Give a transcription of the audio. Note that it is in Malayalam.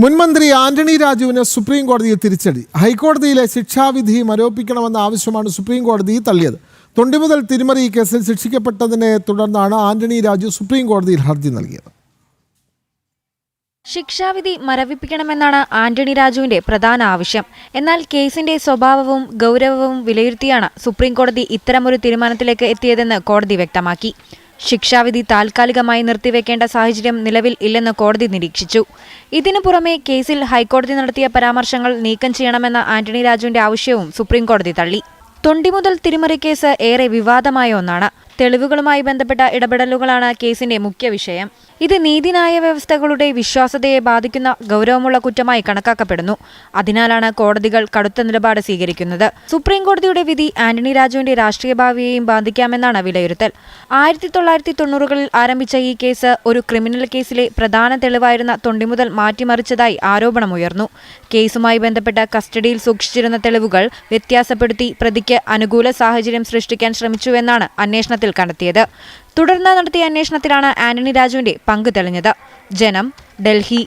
മുൻമന്ത്രി ആന്റണി രാജുവിന് സുപ്രീം കോടതിയിൽ തിരിച്ചടി. ഹൈക്കോടതിയിലെ ശിക്ഷാവിധി മരവിപ്പിക്കണമെന്ന ആവശ്യമാണ് സുപ്രീം കോടതി തള്ളിയത്. തൊണ്ടിമുതൽ തിരിമറി കേസിൽ ശിക്ഷിക്കപ്പെട്ടതിനെ തുടർന്നാണ് ആന്റണി രാജു സുപ്രീം കോടതിയിൽ ഹർജി നൽകിയത്. ശിക്ഷാവിധി മരവിപ്പിക്കണമെന്നാണ് ആന്റണി രാജുവിന്റെ പ്രധാന ആവശ്യം. എന്നാൽ കേസിന്റെ സ്വഭാവവും ഗൗരവവും വിലയിരുത്തിയാണ് സുപ്രീം കോടതി ഇത്തരമൊരു തീരുമാനത്തിലേക്ക് എത്തിയതെന്ന് കോടതി വ്യക്തമാക്കി. ശിക്ഷാവിധി താൽക്കാലികമായി നിർത്തിവെക്കേണ്ട സാഹചര്യം നിലവിൽ ഇല്ലെന്ന് കോടതി നിരീക്ഷിച്ചു. ഇതിനു പുറമെ കേസിൽ ഹൈക്കോടതി നടത്തിയ പരാമർശങ്ങൾ നീക്കം ചെയ്യണമെന്ന ആന്റണി രാജുവിന്റെ ആവശ്യവും സുപ്രീം കോടതി തള്ളി. തൊണ്ടിമുതൽ തിരിമറി കേസ് ഏറെ വിവാദമായ ഒന്നാണ്. തെളിവുകളുമായി ബന്ധപ്പെട്ട ഇടപെടലുകളാണ് കേസിന്റെ മുഖ്യ വിഷയം. ഇത് നീതിന്യായ വ്യവസ്ഥകളുടെ വിശ്വാസ്യതയെ ബാധിക്കുന്ന ഗൗരവമുള്ള കുറ്റമായി കണക്കാക്കപ്പെടുന്നു. അതിനാലാണ് കോടതികൾ കടുത്ത നിലപാട് സ്വീകരിക്കുന്നത്. സുപ്രീം കോടതിയുടെ വിധി ആന്റണി രാജുവിന്റെ രാഷ്ട്രീയ ഭാവിയെയും ബാധിക്കാമെന്നാണ് വിലയിരുത്തൽ. 1990കളിൽ ആരംഭിച്ച ഈ കേസ് ഒരു ക്രിമിനൽ കേസിലെ പ്രധാന തെളിവായിരുന്ന തൊണ്ടിമുതൽ മാറ്റിമറിച്ചതായി ആരോപണമുയർന്നു. കേസുമായി ബന്ധപ്പെട്ട കസ്റ്റഡിയിൽ സൂക്ഷിച്ചിരുന്ന തെളിവുകൾ വ്യത്യാസപ്പെടുത്തി പ്രതിക്ക് അനുകൂല സാഹചര്യം സൃഷ്ടിക്കാൻ ശ്രമിച്ചുവെന്നാണ് അന്വേഷണത്തിൽ കണ്ടെത്തിയത്. തുടർന്ന് നടത്തിയ അന്വേഷണത്തിലാണ് ആന്റണി രാജുവിന്റെ പങ്ക് തെളിഞ്ഞത്. ജനം, ഡൽഹി.